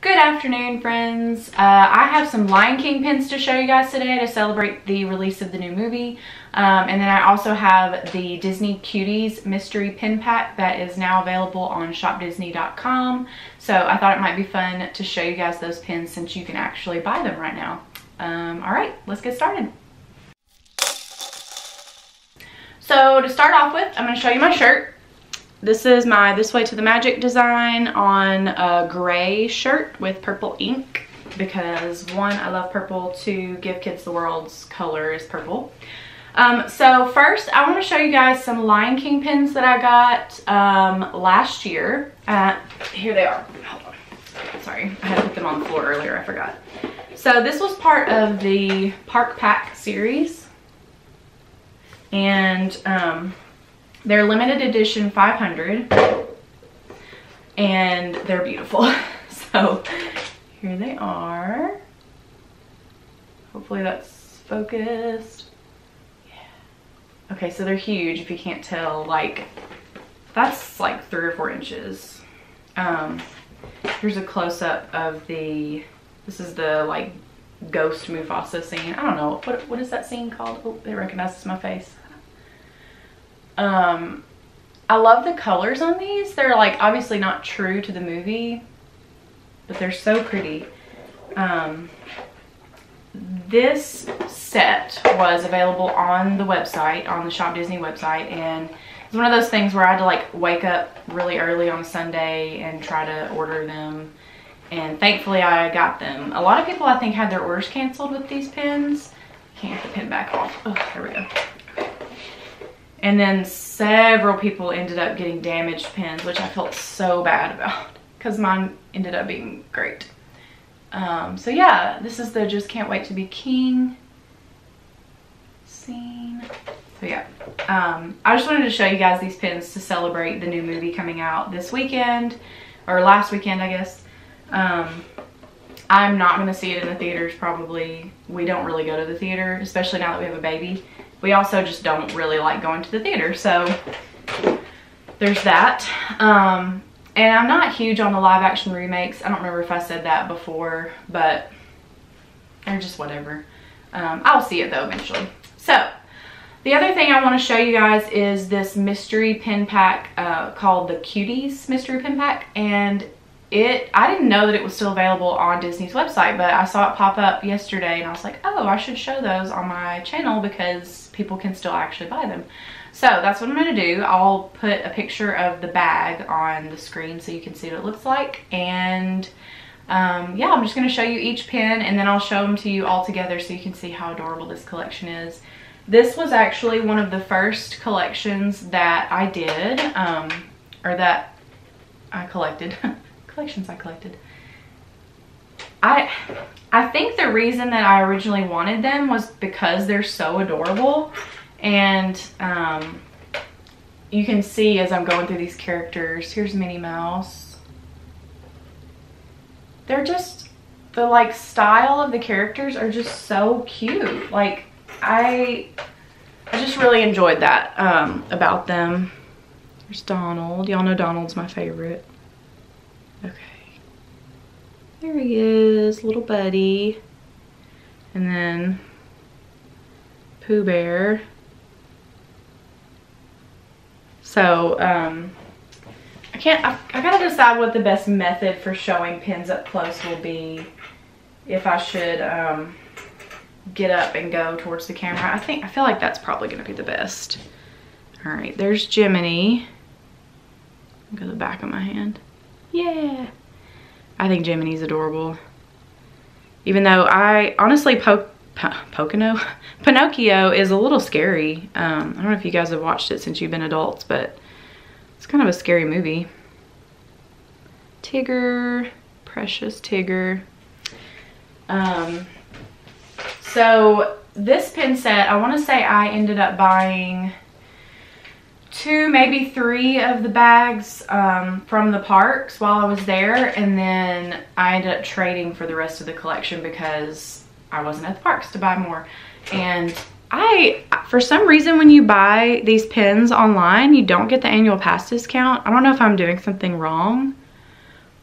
Good afternoon, friends. I have some Lion King pins to show you guys today to celebrate the release of the new movie. And then I also have the Disney Cuties mystery pin pack that is now available on shopdisney.com. So I thought it might be fun to show you guys those pins since you can actually buy them right now. All right, let's get started. So to start off with, I'm going to show you my shirt. This is my This Way to the Magic design on a gray shirt with purple ink because one, I love purple, two, Give Kids the World's color is purple. So first I want to show you guys some Lion King pins that I got last year. Here they are. Hold on. Sorry, I had to put them on the floor earlier, I forgot. So this was part of the Park Pack series, and they're limited edition 500 and they're beautiful. So here they are. Hopefully that's focused. Yeah. Okay, so they're huge if you can't tell. Like, that's like 3 or 4 inches. Here's a close-up of the, this is the like ghost Mufasa scene. I don't know, what is that scene called? Oh, it recognizes my face. I love the colors on these. They're like obviously not true to the movie, but they're so pretty. This set was available on the website, on the Shop Disney website, and it's one of those things where I had to like wake up really early on a Sunday and try to order them, and thankfully I got them. A lot of people I think had their orders canceled with these pins. Can't get the pin back off. Oh, there we go. And then several people ended up getting damaged pins, which I felt so bad about because mine ended up being great. So yeah, this is the Just Can't Wait to Be King scene. So yeah, I just wanted to show you guys these pins to celebrate the new movie coming out this weekend, or last weekend, I guess. I'm not going to see it in the theaters probably. We don't really go to the theater, especially now that we have a baby. We also just don't really like going to the theater, so there's that. And I'm not huge on the live action remakes. I don't remember if I said that before, but they're just whatever. I'll see it though eventually. So the other thing I want to show you guys is this mystery pin pack called the Cuties mystery pin pack, and I didn't know that it was still available on Disney's website, but I saw it pop up yesterday and I was like, oh, I should show those on my channel because people can still actually buy them. So that's what I'm going to do. I'll put a picture of the bag on the screen so you can see what it looks like. And yeah, I'm just going to show you each pin and then I'll show them to you all together so you can see how adorable this collection is. This was actually one of the first collections that I did, or that I collected. Collections I collected. I think the reason that I originally wanted them was because they're so adorable, and you can see as I'm going through these characters. Here's Minnie Mouse. They're just, the like style of the characters are just so cute. Like I just really enjoyed that about them. There's Donald. Y'all know Donald's my favorite. Okay, there he is, little buddy. And then Pooh Bear. So I gotta decide what the best method for showing pins up close will be. If I should get up and go towards the camera. I feel like that's probably gonna be the best. All right, there's Jiminy. Look at the back of my hand. Yeah, I think Jiminy's adorable. Even though I honestly, Pinocchio is a little scary. I don't know if you guys have watched it since you've been adults, but it's kind of a scary movie. Tigger, precious Tigger. So this pin set, I want to say I ended up buying 2, maybe 3 of the bags from the parks while I was there, and then I ended up trading for the rest of the collection because I wasn't at the parks to buy more. And for some reason when you buy these pins online, you don't get the annual pass discount. I don't know if I'm doing something wrong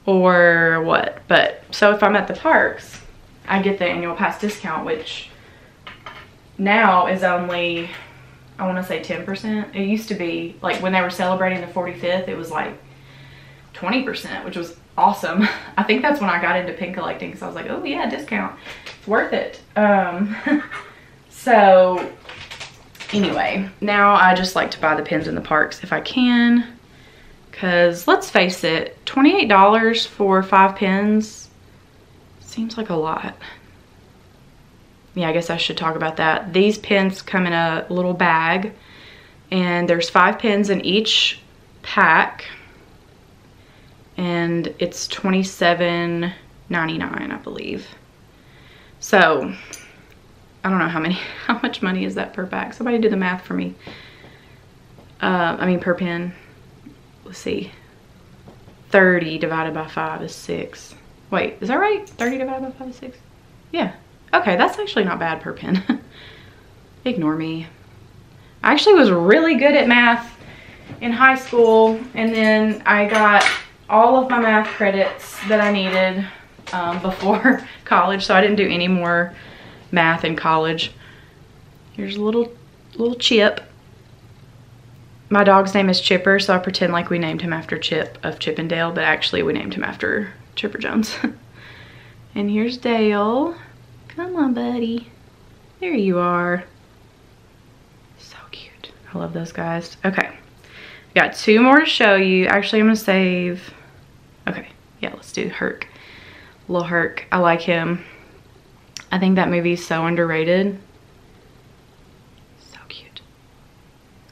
or what, but so if I'm at the parks, I get the annual pass discount, which now is only, I want to say 10%. It used to be, like when they were celebrating the 45th, it was like 20%, which was awesome. I think that's when I got into pin collecting, because I was like, oh yeah, discount, it's worth it. So anyway, now I just like to buy the pins in the parks if I can, because let's face it, $28 for 5 pins seems like a lot. Yeah, I guess I should talk about that. These pins come in a little bag, and there's 5 pins in each pack, and it's $27.99, I believe. So I don't know how much money is that per pack? Somebody do the math for me. I mean per pin. Let's see. 30 divided by 5 is 6. Wait, is that right? 30 divided by 5 is 6? Yeah. Okay, that's actually not bad per pin. Ignore me. I actually was really good at math in high school, and then I got all of my math credits that I needed before college, so I didn't do any more math in college. Here's a little Chip. My dog's name is Chipper, so I pretend like we named him after Chip of Chippendale, but actually we named him after Chipper Jones. And here's Dale. Come on, buddy. There you are. So cute. I love those guys. Okay. Got 2 more to show you. Actually, I'm gonna save. Okay, yeah, let's do Herc. Little Herc. I like him. I think that movie is so underrated. So cute.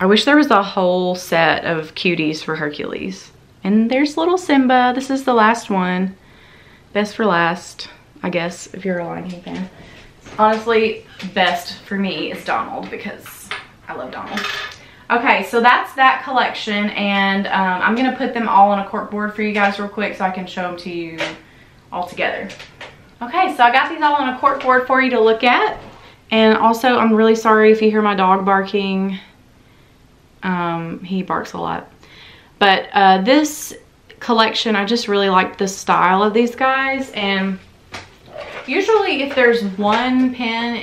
I wish there was a whole set of cuties for Hercules. And there's little Simba. This is the last one. Best for last, I guess, if you're a Lion King fan. Honestly, best for me is Donald, because I love Donald. Okay, so that's that collection, and I'm gonna put them all on a cork board for you guys real quick so I can show them to you all together. Okay, so I got these all on a cork board for you to look at. And also, I'm really sorry if you hear my dog barking. He barks a lot. But this collection, I just really like the style of these guys. And usually if there's one pin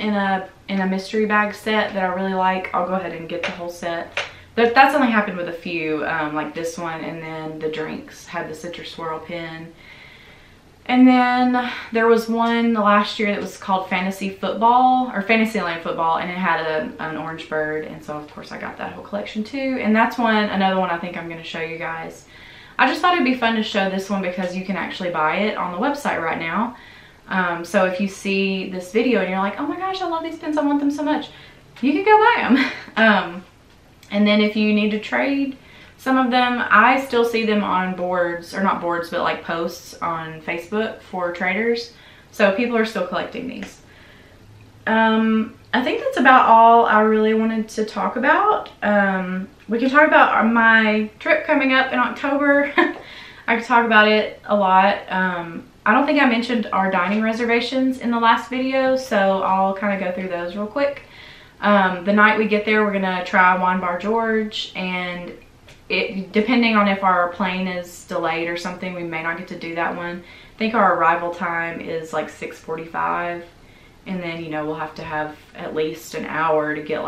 in a mystery bag set that I really like, I'll go ahead and get the whole set. That's only happened with a few, like this one, and then the drinks had the citrus swirl pin. And then there was one last year that was called Fantasy Football, or Fantasyland Football, and it had an orange bird, and so of course I got that whole collection too. And that's another one I think I'm going to show you guys. I just thought it'd be fun to show this one because you can actually buy it on the website right now. So if you see this video and you're like, oh my gosh, I love these pins, I want them so much, you can go buy them. And then if you need to trade some of them, I still see them on boards, or not boards, but like posts on Facebook for traders. So people are still collecting these. I think that's about all I really wanted to talk about. We can talk about my trip coming up in October. I could talk about it a lot. I don't think I mentioned our dining reservations in the last video, so I'll kind of go through those real quick. The night we get there, we're gonna try Wine Bar George, and depending on if our plane is delayed or something, we may not get to do that one. I think our arrival time is like 6:45, and then, you know, we'll have to have at least an hour to get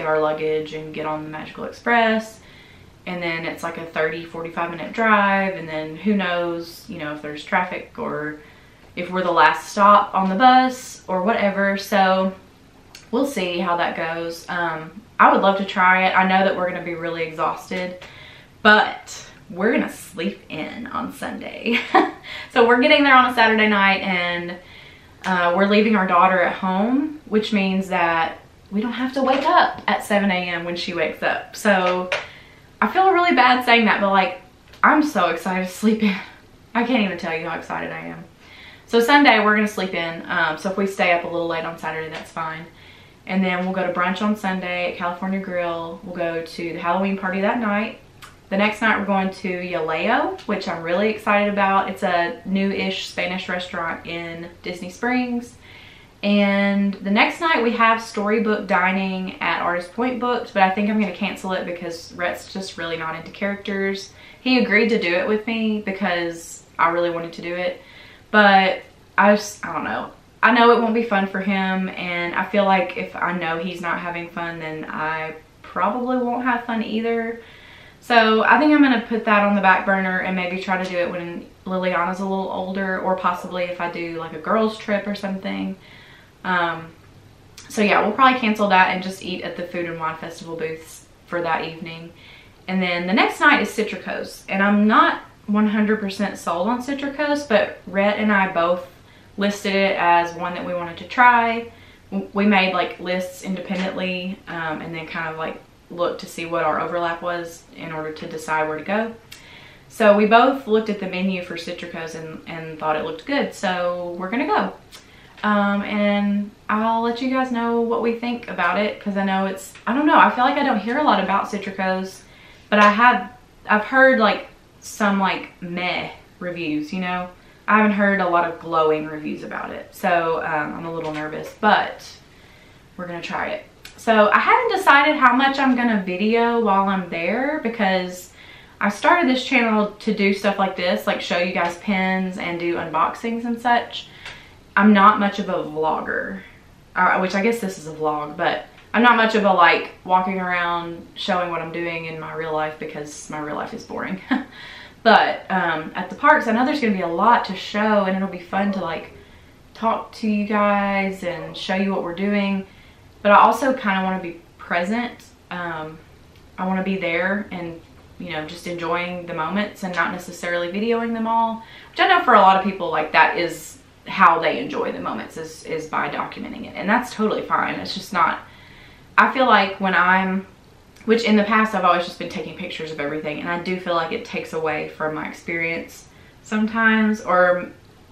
our luggage and get on the Magical Express. And then it's like a 30-45 minute drive, and then who knows, you know, if there's traffic or if we're the last stop on the bus or whatever. So we'll see how that goes. I would love to try it. I know that we're going to be really exhausted, but we're going to sleep in on Sunday. So we're getting there on a Saturday night, and we're leaving our daughter at home, which means that we don't have to wake up at 7 a.m. when she wakes up. So I feel really bad saying that, but like, I'm so excited to sleep in. I can't even tell you how excited I am. So Sunday we're going to sleep in. So if we stay up a little late on Saturday, that's fine. And then we'll go to brunch on Sunday at California Grill. We'll go to the Halloween party that night. The next night we're going to Yaleo, which I'm really excited about. It's a new-ish Spanish restaurant in Disney Springs. And the next night we have storybook dining at Artist Point booked, but I think I'm going to cancel it because Rhett's just really not into characters. He agreed to do it with me because I really wanted to do it, but I don't know. I know it won't be fun for him, and I feel like if I know he's not having fun, then I probably won't have fun either. So I think I'm going to put that on the back burner and maybe try to do it when Liliana's a little older, or possibly if I do like a girls trip or something. So yeah, we'll probably cancel that and just eat at the Food and Wine Festival booths for that evening. And then the next night is Citricos, and I'm not 100% sold on Citricos, but Rhett and I both listed it as one that we wanted to try. We made like lists independently, and then kind of like looked to see what our overlap was in order to decide where to go. So we both looked at the menu for Citricos and thought it looked good, so we're gonna go. And I'll let you guys know what we think about it, because I know it's, I don't know, I feel like I don't hear a lot about Citricos, but I've heard like some like meh reviews, you know. I haven't heard a lot of glowing reviews about it, so I'm a little nervous, but we're gonna try it. So I haven't decided how much I'm gonna video while I'm there, because I started this channel to do stuff like this, like show you guys pins and do unboxings and such. I'm not much of a vlogger, which I guess this is a vlog, but I'm not much of a like walking around showing what I'm doing in my real life, because my real life is boring. But at the parks, I know there's gonna be a lot to show, and it'll be fun to like talk to you guys and show you what we're doing. But I also kind of want to be present. I want to be there and, you know, just enjoying the moments and not necessarily videoing them all, which I know for a lot of people, like, that is how they enjoy the moments, is by documenting it, and that's totally fine. It's just not, I feel like when I'm, which in the past I've always just been taking pictures of everything, and I do feel like it takes away from my experience sometimes, or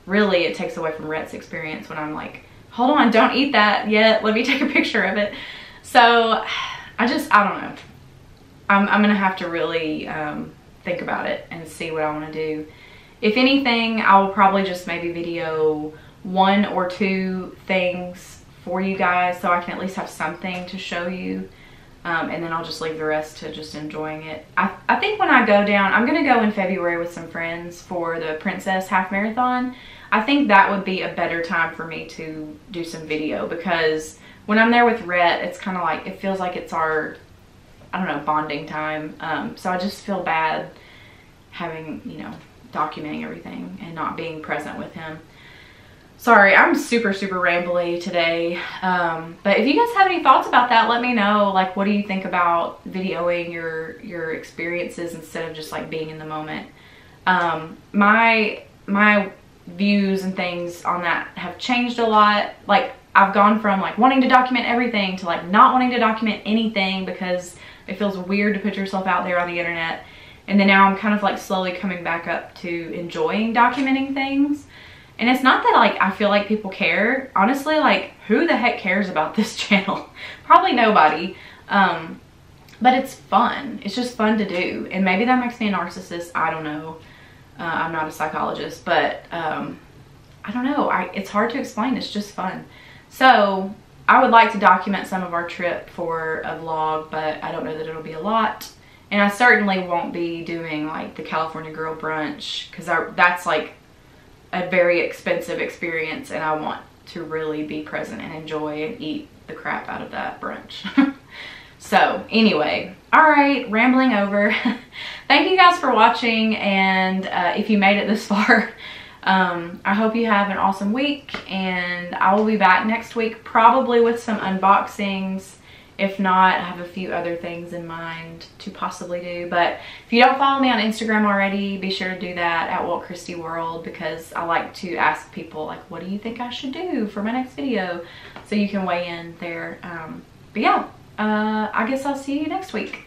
really it takes away from Rhett's experience when I'm like, hold on, don't eat that yet, let me take a picture of it. So I don't know. I'm gonna have to really think about it and see what I want to do. If anything, I will probably just maybe video 1 or 2 things for you guys, so I can at least have something to show you. And then I'll just leave the rest to just enjoying it. I think when I go down, I'm gonna go in February with some friends for the Princess Half Marathon. I think that would be a better time for me to do some video, because when I'm there with Rhett, it's kind of like, it feels like it's our, I don't know, bonding time. So I just feel bad having, you know, documenting everything and not being present with him. Sorry, I'm super rambly today. But if you guys have any thoughts about that, let me know. Like, what do you think about videoing your experiences instead of just like being in the moment? My views and things on that have changed a lot. Like, I've gone from like wanting to document everything to like not wanting to document anything, because it feels weird to put yourself out there on the internet. And then now I'm kind of like slowly coming back up to enjoying documenting things. And it's not that like I feel like people care. Honestly, like, who the heck cares about this channel? Probably nobody. But it's fun. It's just fun to do. And maybe that makes me a narcissist. I don't know. I'm not a psychologist, but I don't know. It's hard to explain. It's just fun. So I would like to document some of our trip for a vlog, but I don't know that it'll be a lot. And I certainly won't be doing like the California Girl Brunch, because that's like a very expensive experience, and I want to really be present and enjoy and eat the crap out of that brunch. So anyway, all right, rambling over. Thank you guys for watching, and if you made it this far, I hope you have an awesome week, and I will be back next week probably with some unboxings. If not, I have a few other things in mind to possibly do. But if you don't follow me on Instagram already, be sure to do that at Walt Christie World, because I like to ask people, like, what do you think I should do for my next video? So you can weigh in there. But yeah, I guess I'll see you next week.